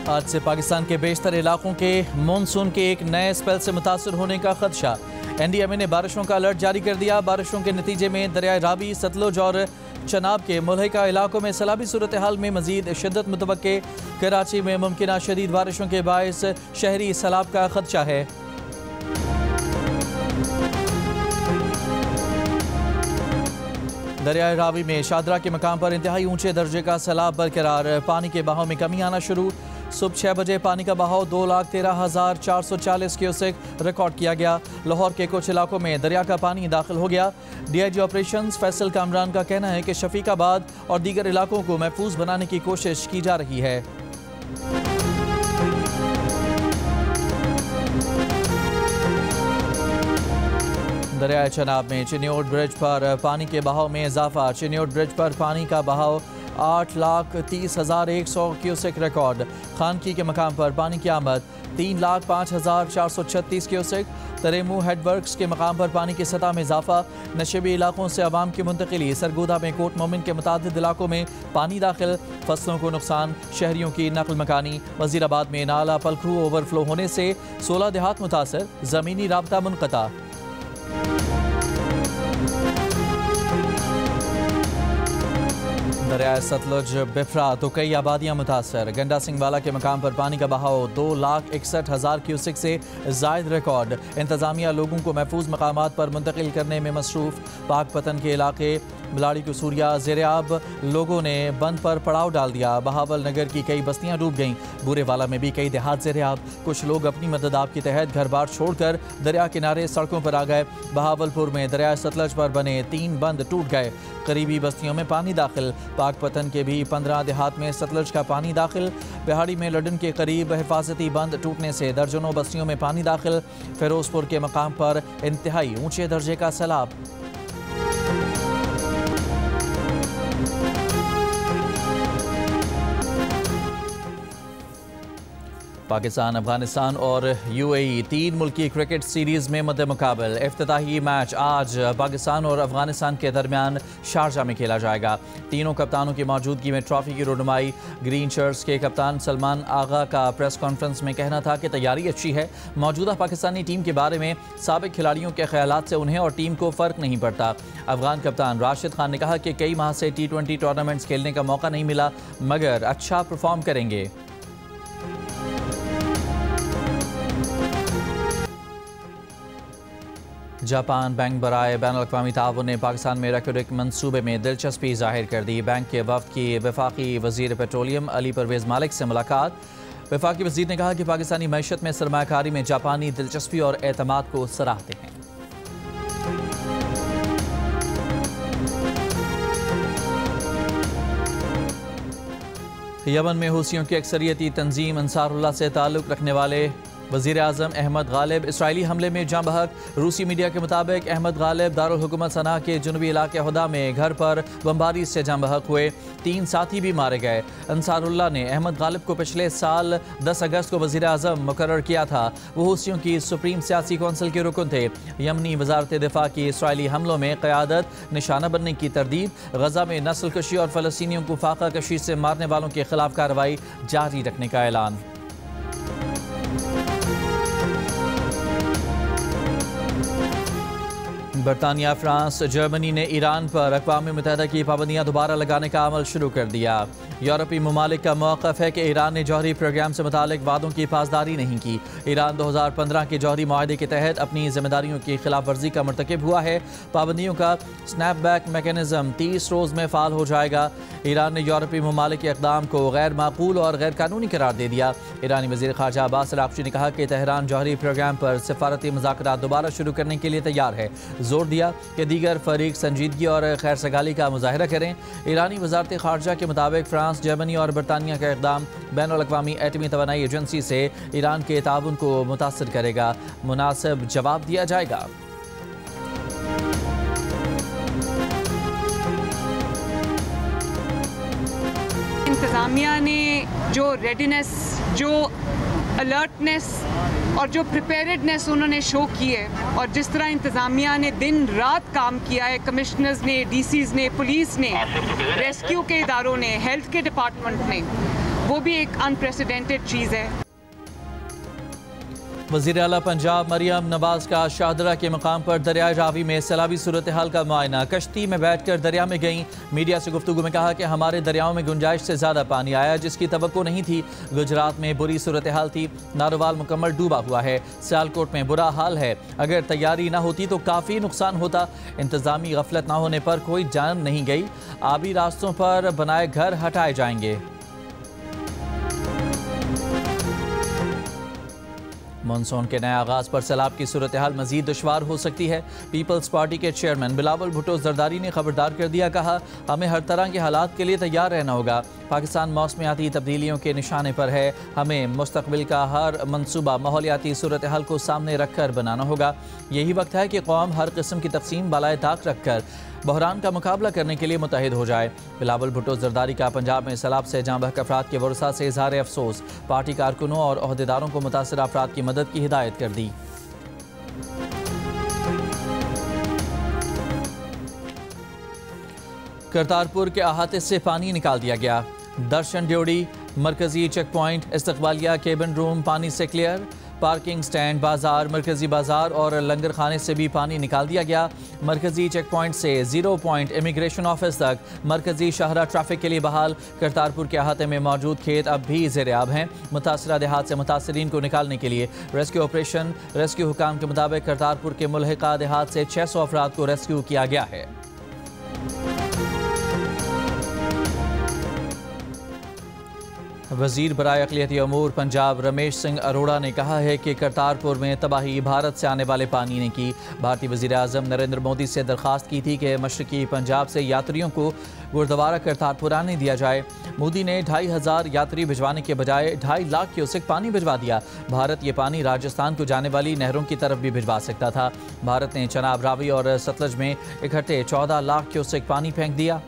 आज से पाकिस्तान के बेशतर इलाकों के मानसून के एक नए स्पेल से मुतासर होने का खदशा। NDMA ने बारिशों का अलर्ट जारी कर दिया। बारिशों के नतीजे में दरियाए रावी, सतलुज और चनाब के मुल्हिका इलाकों में सैलाबी सूरत हाल में मजीद शिद्दत मुतवक्के। कराची में मुमकिन शदीद बारिशों के बायस शहरी सैलाब का खदशा है। दरियाए रावी में शादरा के मकाम पर इंतहाई ऊंचे दर्जे का सैलाब बरकरार। पानी के बहाव में कमी आना शुरू। सुबह 6 बजे पानी का बहाव 2,13,440 क्यूसेक रिकॉर्ड किया गया। लाहौर के कुछ इलाकों में दरिया का पानी दाखिल हो गया। DIG ऑपरेशंस फैसल कामरान का कहना है कि शफीकाबाद और दीगर इलाकों को महफूज बनाने की कोशिश की जा रही है। दरियाए चनाब में चिन्योट ब्रिज पर पानी के बहाव में इजाफा। चिन्योट ब्रिज पर पानी का बहाव 8,30,100 क्यूसेक रिकॉर्ड। खानकी के मकाम पर पानी की आमद 3,05,436 क्यूसेक। तरेमू हेडवर्क्स के मकाम पर पानी की सतह में इजाफा। नशेबी इलाकों से आवाम की मुंतकिली। सरगोदा में कोट मोमिन के मुतादिद इलाकों में पानी दाखिल। फसलों को नुकसान, शहरियों की नकल मकानी। वजीराबाद में नाला पलखरू ओवरफ्लो होने से 16 देहात मुतासर। ज़मीनी राबता मुनक़ता। दरियाए सतलुज बिफरा तो कई आबादियां मुतासर। गंडा सिंह वाला के मकाम पर पानी का बहाव 2,61,000 क्यूसेक से जायद रिकॉर्ड। इंतजामिया लोगों को महफूज मकामात पर मुंतकिल करने में मसरूफ। पाकपतन के इलाके बिलाड़ी कसूरिया ज़ेरेआब लोगों ने बंद पर पड़ाव डाल दिया। बहावल नगर की कई बस्तियां डूब गईं। बूरे वाला में भी कई देहात ज़ेरेआब। कुछ लोग अपनी मदद आप के तहत घर बार छोड़कर दरिया किनारे सड़कों पर आ गए। बहावलपुर में दरिया सतलज पर बने 3 बंद टूट गए। करीबी बस्तियों में पानी दाखिल। पाकपतन के भी 15 देहात में सतलज का पानी दाखिल। बिहाड़ी में लडन के करीब हिफाजती बंद टूटने से दर्जनों बस्तियों में पानी दाखिल। फिरोजपुर के मकाम पर इंतहाई ऊंचे दर्जे का सैलाब। पाकिस्तान, अफगानिस्तान और UAE 3 मुल्की क्रिकेट सीरीज़ में मद्दे मुकाबल। इफ्तिताही मैच आज पाकिस्तान और अफगानिस्तान के दरमियान शारजा में खेला जाएगा। तीनों कप्तानों की मौजूदगी में ट्रॉफी की रुनुमाई। ग्रीन शर्ट्स के कप्तान सलमान आगा का प्रेस कॉन्फ्रेंस में कहना था कि तैयारी अच्छी है। मौजूदा पाकिस्तानी टीम के बारे में साबिक खिलाड़ियों के ख्यालात से उन्हें और टीम को फ़र्क नहीं पड़ता। अफगान कप्तान राशिद खान ने कहा कि कई माह से T20 टूर्नामेंट्स खेलने का मौका नहीं मिला, मगर अच्छा परफॉर्म करेंगे। जापान बैंक बराए बैनुल-अक़वामी ताउन ने पाकिस्तान में रेकोडिक मंसूबे में दिलचस्पी जाहिर कर दी। बैंक के वफ़द की वफाकी वज़ीर पेट्रोलियम अली परवेज़ मालिक से मुलाकात। वफाकी वज़ीर ने कहा कि पाकिस्तानी मईशत में सरमायाकारी में जापानी दिलचस्पी और एतमाद को सराहते हैं। यमन में हूसियों की अक्सरियती तंजीम अंसारुल्लाह से ताल्लुक़ रखने वाले वज़ीर आज़म अहमद गालिब इसराइली हमले में जाँ बहक। रूसी मीडिया के मुताबिक अहमद गालिब दारुल हुकूमत सना के जुनूबी इलाके हुदा में घर पर बमबारी से जाँ बहक हुए। 3 साथी भी मारे गए। अंसारुल्लाह ने अहमद गालिब को पिछले साल 10 अगस्त को वज़ीर आज़म मुकर्रर किया था। वो हूसियों की सुप्रीम सियासी कौंसिल के रुकन थे। यमनी वजारत दिफा की इसराइली हमलों में क़यादत, निशाना बनने की तरदीद, गज़ा में नस्ल कशी और फ़लस्तीनियों को फाका कशी से मारने वालों के खिलाफ कार्रवाई जारी रखने का ऐलान। बरतानिया, फ्रांस, जर्मनी ने ईरान पर अक़वाम मुत्तहिदा की पाबंदियाँ दोबारा लगाने का अमल शुरू कर दिया। यूरोपीय ममालिक का मौक़िफ़ है कि ईरान ने जौहरी प्रोग्राम से मुतालिक वादों की पासदारी नहीं की। ईरान 2015 के जौहरी मुआहदे के तहत अपनी जिम्मेदारियों की खिलाफ वर्जी का मर्तकिब हुआ है। पाबंदियों का स्नैपबैक मैकेनिज़्म 30 रोज़ में फ़ाल हो जाएगा। ईरान ने यूरोपीय ममालिक के इक़दाम को गैर माकूल और गैर कानूनी करार दे दिया। ईरानी वज़ीर ख़ारजा अब्बास अराग़ची ने कहा कि तेहरान जौहरी प्रोग्राम पर सिफारती मुज़ाकरात दोबारा शुरू करने के लिए तैयार है। जोर दिया कि दीगर फरीक संजीदगी और खैर सगाली का मुज़ाहिरा करें। ईरानी वज़ारत ख़ारजा के मुताबिक फ्रांस, जर्मनी और बरतानिया का इक़दाम बैनुल-अक़वामी एटमी तवानाई एजेंसी से ईरान के ताउन को मुतासिर करेगा। मुनासिब जवाब दिया जाएगा। इंतज़ामिया ने जो रेडीनेस, जो अलर्टनेस और जो प्रिपेयर्डनेस उन्होंने शो की है और जिस तरह इंतज़ामिया ने दिन रात काम किया है, कमिश्नर्स ने, डीसीज़ ने, पुलिस ने, रेस्क्यू के इदारों ने, हेल्थ के डिपार्टमेंट ने, वो भी एक अनप्रेसिडेंटेड चीज़ है। वज़ीर आला पंजाब मरियम नवाज का शाहदरा के मकाम पर दरियाए रावी में सैलाबी सूरत हाल का मुआयना। कश्ती में बैठकर दरिया में गईं। मीडिया से गुफ्तगू में कहा कि हमारे दरियाओं में गुंजाइश से ज़्यादा पानी आया जिसकी तवक्को नहीं थी। गुजरात में बुरी सूरत हाल थी। नारोवाल मुकम्मल डूबा हुआ है। सियालकोट में बुरा हाल है। अगर तैयारी ना होती तो काफ़ी नुकसान होता। इंतज़ामी गफलत ना होने पर कोई जान नहीं गई। आबी रास्तों पर बनाए घर हटाए जाएंगे। मानसून के नए आगाज पर सैलाब की सूरत हाल मजीद दुश्वार हो सकती है। पीपल्स पार्टी के चेयरमैन बिलावल भुट्टो जरदारी ने खबरदार कर दिया, कहा हमें हर तरह के हालात के लिए तैयार रहना होगा। पाकिस्तान मौसमियाती तब्दीलियों के निशाने पर है। हमें मुस्तकबिल का हर मनसूबा माहौलियाती सूरत हाल को सामने रखकर बनाना होगा। यही वक्त है कि कौम हर किस्म की तकसीम बालाए ताक रखकर बहरान का मुकाबला करने के लिए मुतहिद हो जाए। बिलावल भुट्टो जरदारी का पंजाब में सैलाब से जाँ बहक अफराद के वरसा से इज़हार अफसोस। पार्टी कारकुनों और अहदेदारों को मुतासर अफराद की मदद की हिदायत कर दी। करतारपुर के अहाते से पानी निकाल दिया गया। दर्शन ड्योड़ी मरकजी चेक पॉइंट, इस्तकबालिया केबिन रूम पानी से क्लियर। पार्किंग स्टैंड, बाजार, मरकजी बाजार और लंगर खाने से भी पानी निकाल दिया गया। मरकजी चेक पॉइंट से 0 पॉइंट इमिग्रेशन ऑफिस तक मरकजी शाहरा ट्रैफिक के लिए बहाल। करतारपुर के अहाते में मौजूद खेत अब भी ज़ेर-ए-आब हैं। मुतासरा देहात से मुतासरीन को निकालने के लिए रेस्क्यू ऑपरेशन। रेस्क्यू हुकाम के मुताबिक करतारपुर के मुल्हिका देहात से 600 अफराद को रेस्क्यू किया गया है। वज़ीर बराए अक़लियती अमूर पंजाब रमेश सिंह अरोड़ा ने कहा है कि करतारपुर में तबाही भारत से आने वाले पानी ने की। भारतीय वज़ीर आज़म नरेंद्र मोदी से दरख्वास्त की थी कि मशरक़ी पंजाब से यात्रियों को गुरुद्वारा करतारपुर आने दिया जाए। मोदी ने 2500 यात्री भिजवाने के बजाय 2.5 लाख क्यूसेक पानी भिजवा दिया। भारत ये पानी राजस्थान को जाने वाली नहरों की तरफ भी भिजवा सकता था। भारत ने चनाब रावी और सतलज में इकट्ठे 14 लाख क्यूसेक पानी फेंक दिया।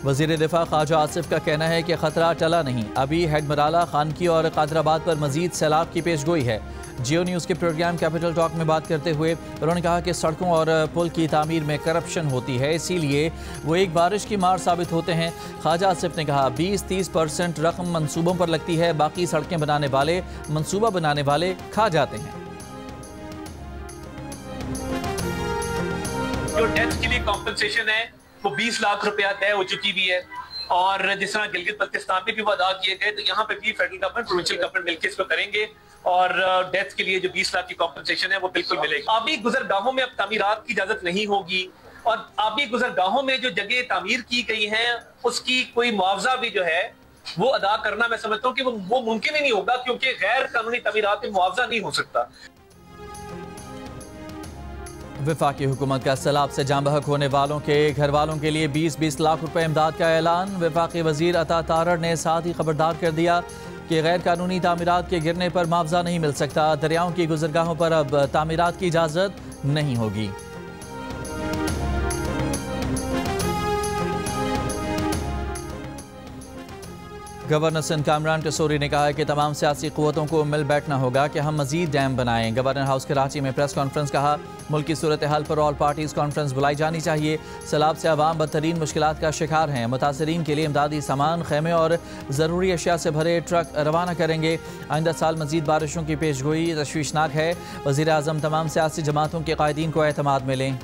वज़ीर दिफा ख्वाजा आसिफ का कहना है कि खतरा टला नहीं। अभी हेडमराला, खानकी और कादराबाद पर मजीद सैलाब की पेशगोई है। जियो न्यूज़ के प्रोग्राम कैपिटल टॉक में बात करते हुए उन्होंने कहा कि सड़कों और पुल की तामीर में करप्शन होती है, इसीलिए वो एक बारिश की मार साबित होते हैं। ख्वाजा आसिफ ने कहा 20-30% रकम मंसूबों पर लगती है, बाकी सड़कें बनाने वाले, मंसूबा बनाने वाले खा जाते हैं। जो डेथ के लिए कॉम्पनसेशन है वो 20 लाख रुपया तय हो चुकी भी है और जिस तरह गिलगित बल्तिस्तान में भी वो अदा किए गए तो यहाँ पे भी फेडरल गवर्नमेंट, प्रोविंशियल गवर्नमेंट मिलकर इसको करेंगे और डेथ के लिए जो 20 लाख की कॉम्पनसेशन है वो बिल्कुल मिलेगी। आबी गुजरगाहों में अब तामीरात की इजाजत नहीं होगी और आबी गुजरगाहों में जो जगह तामीर की गई है उसकी कोई मुआवजा भी जो है वो अदा करना मैं समझता हूँ कि वो मुमकिन ही नहीं होगा, क्योंकि गैर कानूनी तामीरात में मुआवजा नहीं हो सकता। वफाकी हुकूमत का सैलाब से जाँ बहक होने वालों के घर वालों के लिए 20-20 लाख रुपए इमदाद का ऐलान। वफाकी वजीर अता तारड़ ने साथ ही खबरदार कर दिया कि गैर कानूनी तामीरात के गिरने पर मुआवजा नहीं मिल सकता। दरियाओं की गुजरगाहों पर अब तामीरात की इजाज़त नहीं होगी। गवर्नर सिंध कामरान कसोरी ने कहा है कि तमाम सियासी क़ुव्वतों को मिल बैठना होगा कि हम मजीद डैम बनाएं। गवर्नर हाउस कराची में प्रेस कॉन्फ्रेंस कहा मुल्क की सूरत हाल पर ऑल पार्टीज़ कॉन्फ्रेंस बुलाई जानी चाहिए। सैलाब से आवाम बदतरीन मुश्किलात का शिकार हैं। मुतासरीन के लिए इमदादी सामान, खेमे और ज़रूरी अशिया से भरे ट्रक रवाना करेंगे। आइंदा साल मजीद बारिशों की पेशगोई तशवीशनाक है। वज़ीर आज़म तमाम सियासी जमातों के कायदीन को एतमाद में लें।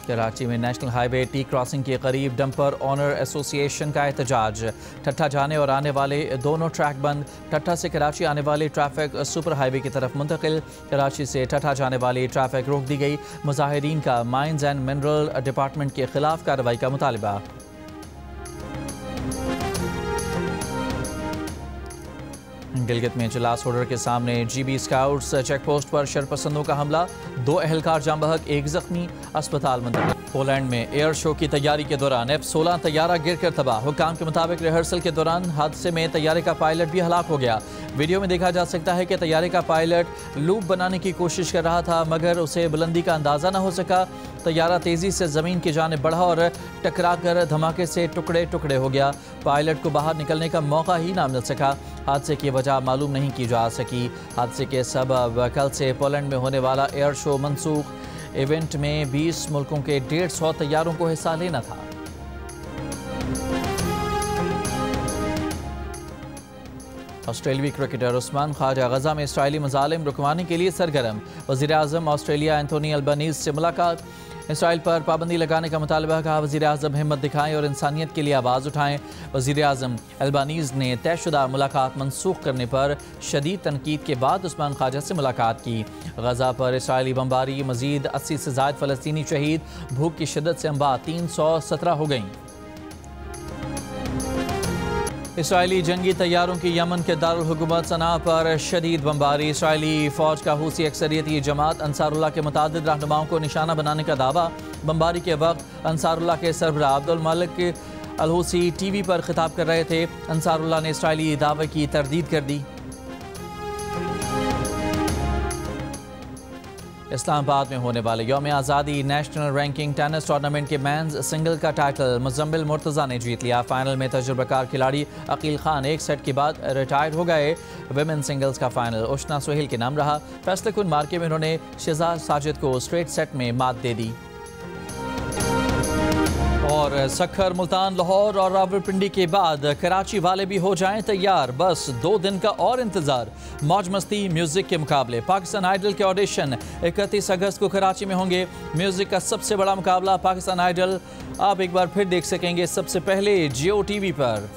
कराची में नेशनल हाईवे टी क्रॉसिंग के करीब डंपर ऑनर एसोसिएशन का एहतजाज। ठट्ठा जाने और आने वाले दोनों ट्रैक बंद। ठट्ठा से कराची आने वाली ट्रैफिक सुपर हाईवे की तरफ मुंतकिल। कराची से ठट्ठा जाने वाली ट्रैफिक रोक दी गई। मुजाहिरीन का माइंस एंड मिनरल डिपार्टमेंट के खिलाफ कार्रवाई का मुतालबा। गिलगित में इजलास होल्डर के सामने GB स्काउट्स चेक पोस्ट पर शरपसंदों का हमला। 2 एहलकार जाम बहक, 1 जख्मी, अस्पताल मुंतकिल। पोलैंड में एयर शो की तैयारी के दौरान F-16 तैयारा गिरकर तबाह। हुक्काम के मुताबिक रिहर्सल के दौरान हादसे में तैयारे का पायलट भी हलाक हो गया। वीडियो में देखा जा सकता है कि तैयारे का पायलट लूप बनाने की कोशिश कर रहा था, मगर उसे बुलंदी का अंदाज़ा न हो सका। तैयारा तेज़ी से ज़मीन की जानिब बढ़ा और टकरा कर धमाके से टुकड़े टुकड़े हो गया। पायलट को बाहर निकलने का मौका ही ना मिल सका। हादसे की वजह मालूम नहीं की जा सकी। हादसे के सबब कल से पोलैंड में होने वाला एयर शो मनसूख। इवेंट में 20 मुल्कों के 150 तैयारों को हिस्सा लेना था। ऑस्ट्रेलियाई क्रिकेटर उस्मान ख्वाजा गजा में इसराइली मज़ालिम रुकवाने के लिए सरगर्म। वज़ीर आज़म ऑस्ट्रेलिया एंथोनी अल्बनीज़ से मुलाकात। इसराइल पर पाबंदी लगाने का मुतालबा, कहा वज़ीर आज़म हिम्मत दिखाएं और इंसानियत के लिए आवाज़ उठाएं। वज़ीर आज़म अल्बनीज़ ने तयशुदा मुलाकात मनसूख करने पर शदीद तनकीद के बाद उस्मान ख्वाजा से मुलाकात की। गजा पर इसराइली बमबारी, मज़ीद 80 से ज़ायद फ़लस्तीनी शहीद। भूख की शिद्दत से अम्बा 317 हो गईं। इसराइली जंगी तैयारों की यमन के दारुल हुकूमत सना पर शदीद बमबारी। इसराइली फ़ौज का हूसी अक्सरियती जमात अंसारुल्लाह के मुतादिद रहनुमाओं को निशाना बनाने का दावा। बमबारी के वक्त अंसारुल्लाह के सरबराह अब्दुल मलिक अल हूसी TV पर खिताब कर रहे थे। अंसारुल्लाह ने इसराइली दावे की तरदीद कर दी। इस्लामाबाद में होने वाले यौम आज़ादी नेशनल रैंकिंग टेनिस टूर्नामेंट के मेंस सिंगल का टाइटल मुज़म्मिल मुर्तज़ा ने जीत लिया। फाइनल में तजुर्बाकार खिलाड़ी अकील खान 1 सेट के बाद रिटायर्ड हो गए। विमेन सिंगल्स का फाइनल उशना सोहेल के नाम रहा। फैसले कुन मार्के में उन्होंने शहजाद साजिद को स्ट्रेट सेट में मात दे दी। और सखर, मुल्तान, लाहौर और रावलपिंडी के बाद कराची वाले भी हो जाएं तैयार। बस 2 दिन का और इंतजार। मौज मस्ती म्यूजिक के मुकाबले। पाकिस्तान आइडल के ऑडिशन 31 अगस्त को कराची में होंगे। म्यूजिक का सबसे बड़ा मुकाबला पाकिस्तान आइडल आप एक बार फिर देख सकेंगे सबसे पहले Jio TV पर।